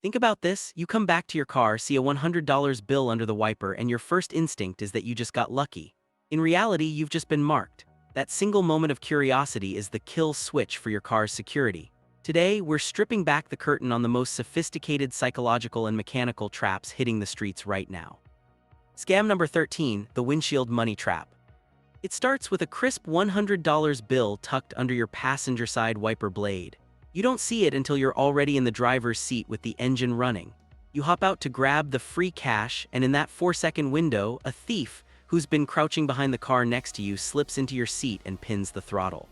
Think about this, you come back to your car, see a $100 bill under the wiper, and your first instinct is that you just got lucky. In reality, you've just been marked. That single moment of curiosity is the kill switch for your car's security. Today, we're stripping back the curtain on the most sophisticated psychological and mechanical traps hitting the streets right now. Scam number 13, the windshield money trap. It starts with a crisp $100 bill tucked under your passenger side wiper blade. You don't see it until you're already in the driver's seat with the engine running. You hop out to grab the free cash, and in that 4-second window, a thief who's been crouching behind the car next to you slips into your seat and pins the throttle.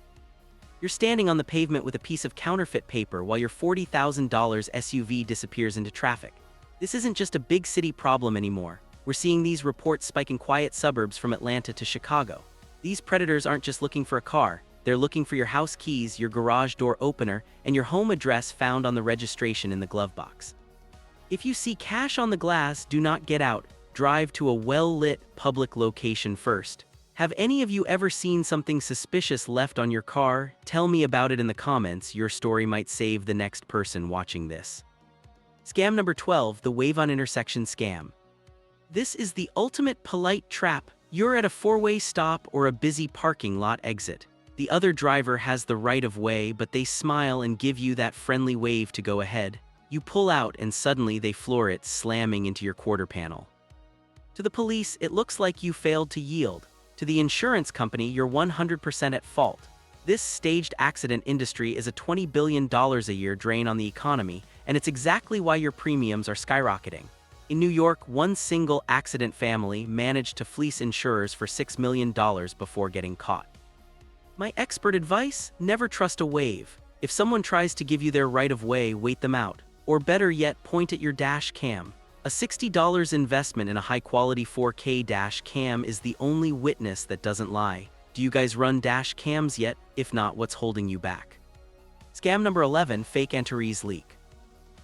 You're standing on the pavement with a piece of counterfeit paper while your $40,000 SUV disappears into traffic. This isn't just a big city problem anymore. We're seeing these reports spike in quiet suburbs from Atlanta to Chicago. These predators aren't just looking for a car, they're looking for your house keys, your garage door opener, and your home address found on the registration in the glove box. If you see cash on the glass, do not get out. Drive to a well-lit public location first. Have any of you ever seen something suspicious left on your car? Tell me about it in the comments. Your story might save the next person watching this. Scam number 12, the wave-on intersection scam. This is the ultimate polite trap. You're at a four-way stop or a busy parking lot exit. The other driver has the right of way, but they smile and give you that friendly wave to go ahead. You pull out and suddenly they floor it, slamming into your quarter panel. To the police, it looks like you failed to yield. To the insurance company, you're 100% at fault. This staged accident industry is a $20 billion a year drain on the economy, and it's exactly why your premiums are skyrocketing. In New York, one single accident family managed to fleece insurers for $6 million before getting caught. My expert advice? Never trust a wave. If someone tries to give you their right of way, wait them out. Or better yet, point at your dash cam. A $60 investment in a high-quality 4K dash cam is the only witness that doesn't lie. Do you guys run dash cams yet? If not, what's holding you back? Scam number 11, fake antares leak.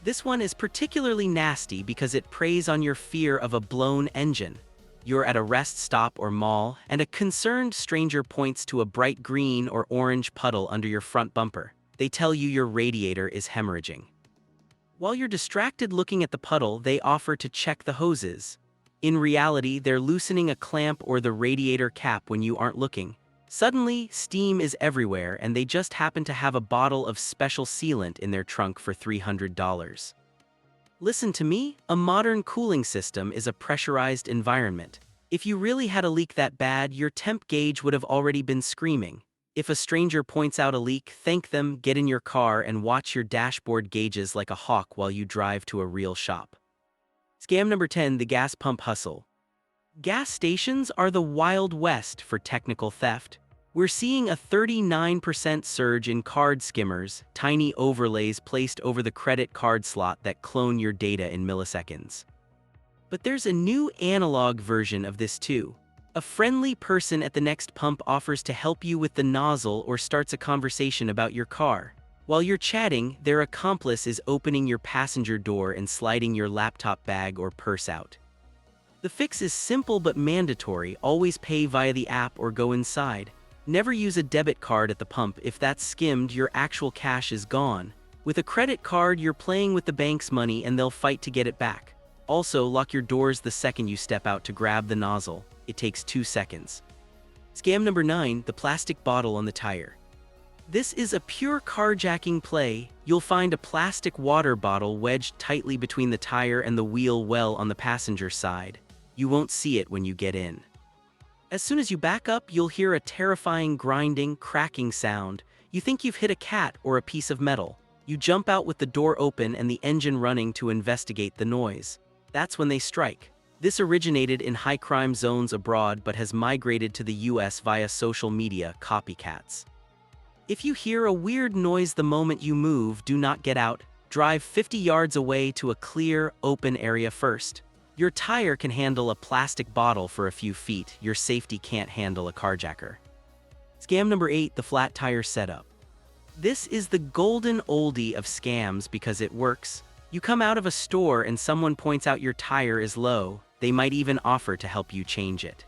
This one is particularly nasty because it preys on your fear of a blown engine. You're at a rest stop or mall, and a concerned stranger points to a bright green or orange puddle under your front bumper. They tell you your radiator is hemorrhaging. While you're distracted looking at the puddle, they offer to check the hoses. In reality, they're loosening a clamp or the radiator cap when you aren't looking. Suddenly, steam is everywhere, and they just happen to have a bottle of special sealant in their trunk for $300. Listen to me, a modern cooling system is a pressurized environment. If you really had a leak that bad, your temp gauge would have already been screaming. If a stranger points out a leak, thank them, get in your car, and watch your dashboard gauges like a hawk while you drive to a real shop. Scam number 10, the gas pump hustle. Gas stations are the Wild West for technical theft. We're seeing a 39% surge in card skimmers, tiny overlays placed over the credit card slot that clone your data in milliseconds. But there's a new analog version of this too. A friendly person at the next pump offers to help you with the nozzle or starts a conversation about your car. While you're chatting, their accomplice is opening your passenger door and sliding your laptop bag or purse out. The fix is simple but mandatory. Always pay via the app or go inside. Never use a debit card at the pump. If that's skimmed, your actual cash is gone. With a credit card, you're playing with the bank's money and they'll fight to get it back. Also, lock your doors the second you step out to grab the nozzle. It takes 2 seconds. Scam number 9, the plastic bottle on the tire. This is a pure carjacking play. You'll find a plastic water bottle wedged tightly between the tire and the wheel well on the passenger side. You won't see it when you get in. As soon as you back up, you'll hear a terrifying grinding, cracking sound. You think you've hit a cat or a piece of metal. You jump out with the door open and the engine running to investigate the noise. That's when they strike. This originated in high crime zones abroad but has migrated to the US via social media copycats. If you hear a weird noise the moment you move, do not get out. Drive 50 yards away to a clear, open area first. Your tire can handle a plastic bottle for a few feet. Your safety can't handle a carjacker. Scam number 8, the flat tire setup. This is the golden oldie of scams because it works. You come out of a store and someone points out your tire is low. They might even offer to help you change it.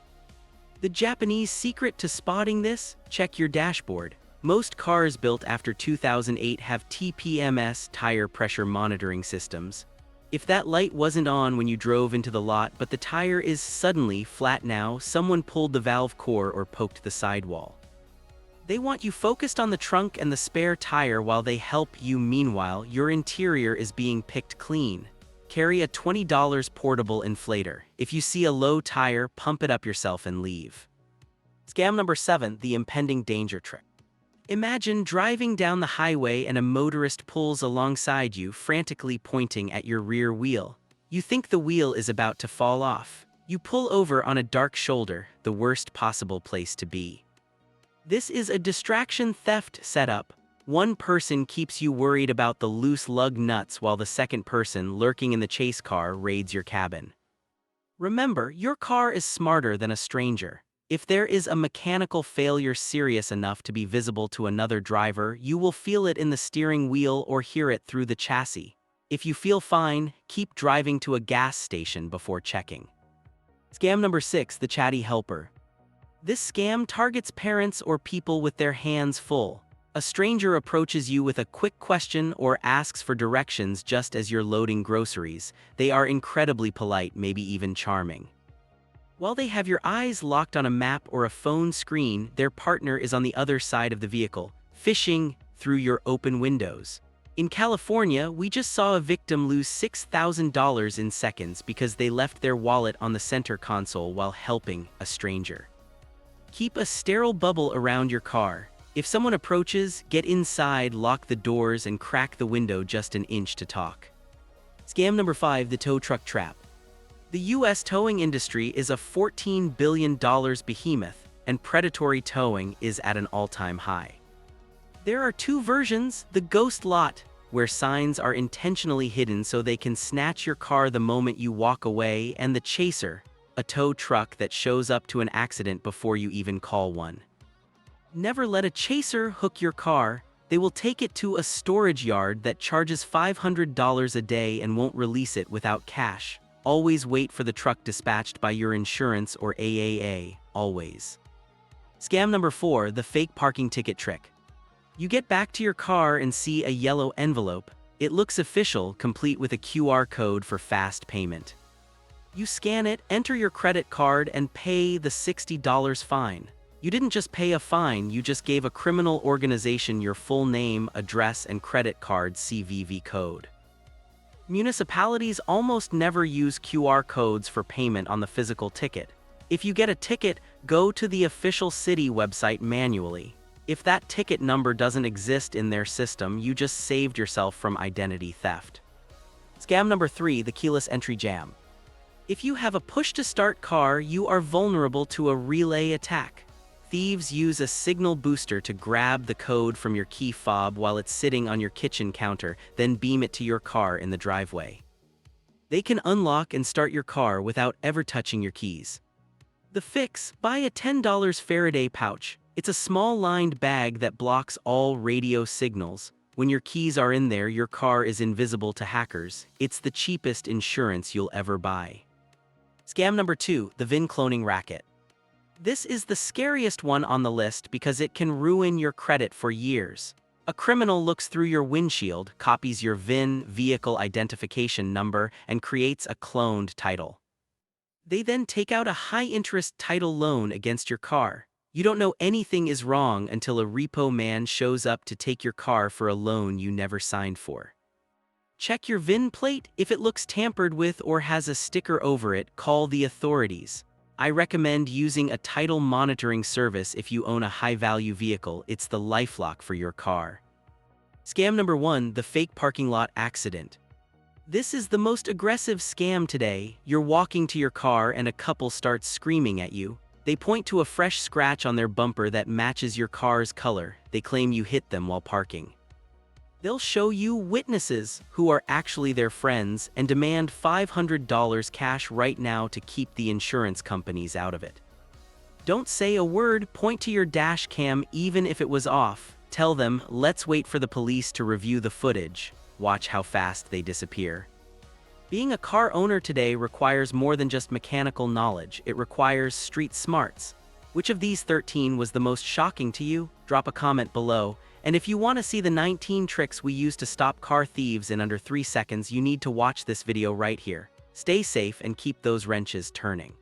The Japanese secret to spotting this? Check your dashboard. Most cars built after 2008 have TPMS, tire pressure monitoring systems. If that light wasn't on when you drove into the lot but the tire is suddenly flat now, someone pulled the valve core or poked the sidewall. They want you focused on the trunk and the spare tire while they help you. Meanwhile, your interior is being picked clean. Carry a $20 portable inflator. If you see a low tire, pump it up yourself and leave. Scam number 7, the impending danger trick. Imagine driving down the highway and a motorist pulls alongside you, frantically pointing at your rear wheel. You think the wheel is about to fall off. You pull over on a dark shoulder, the worst possible place to be. This is a distraction theft setup. One person keeps you worried about the loose lug nuts while the second person lurking in the chase car raids your cabin. Remember, your car is smarter than a stranger. If there is a mechanical failure serious enough to be visible to another driver, you will feel it in the steering wheel or hear it through the chassis. If you feel fine, keep driving to a gas station before checking. Scam number 6, the chatty helper. This scam targets parents or people with their hands full. A stranger approaches you with a quick question or asks for directions just as you're loading groceries. They are incredibly polite, maybe even charming. While they have your eyes locked on a map or a phone screen, their partner is on the other side of the vehicle, fishing through your open windows. In California, we just saw a victim lose $6,000 in seconds because they left their wallet on the center console while helping a stranger. Keep a sterile bubble around your car. If someone approaches, get inside, lock the doors, and crack the window just an inch to talk. Scam number 5, the tow truck trap. The U.S. towing industry is a $14 billion behemoth, and predatory towing is at an all-time high. There are 2 versions: the ghost lot, where signs are intentionally hidden so they can snatch your car the moment you walk away, and the chaser, a tow truck that shows up to an accident before you even call one. Never let a chaser hook your car. They will take it to a storage yard that charges $500 a day and won't release it without cash. Always wait for the truck dispatched by your insurance or AAA, always. Scam number 4, the fake parking ticket trick. You get back to your car and see a yellow envelope. It looks official, complete with a QR code for fast payment. You scan it, enter your credit card, and pay the $60 fine. You didn't just pay a fine, you just gave a criminal organization your full name, address, and credit card CVV code. Municipalities almost never use QR codes for payment on the physical ticket. If you get a ticket, go to the official city website manually. If that ticket number doesn't exist in their system, you just saved yourself from identity theft. Scam number 3, the keyless entry jam. If you have a push-to-start car, you are vulnerable to a relay attack. Thieves use a signal booster to grab the code from your key fob while it's sitting on your kitchen counter, then beam it to your car in the driveway. They can unlock and start your car without ever touching your keys. The fix: buy a $10 Faraday pouch. It's a small lined bag that blocks all radio signals. When your keys are in there, your car is invisible to hackers. It's the cheapest insurance you'll ever buy. Scam number 2, the VIN cloning racket. This is the scariest one on the list because it can ruin your credit for years. A criminal looks through your windshield, copies your VIN, vehicle identification number, and creates a cloned title. They then take out a high-interest title loan against your car. You don't know anything is wrong until a repo man shows up to take your car for a loan you never signed for. Check your VIN plate. If it looks tampered with or has a sticker over it, call the authorities. I recommend using a title monitoring service if you own a high-value vehicle. It's the lifelock for your car. Scam number 1, the fake parking lot accident. This is the most aggressive scam today. You're walking to your car and a couple starts screaming at you. They point to a fresh scratch on their bumper that matches your car's color. They claim you hit them while parking. They'll show you witnesses who are actually their friends and demand $500 cash right now to keep the insurance companies out of it. Don't say a word, point to your dash cam even if it was off. Tell them, let's wait for the police to review the footage. Watch how fast they disappear. Being a car owner today requires more than just mechanical knowledge. It requires street smarts. Which of these 13 was the most shocking to you? Drop a comment below. And if you want to see the 19 tricks we use to stop car thieves in under 3 seconds, you need to watch this video right here. Stay safe and keep those wrenches turning.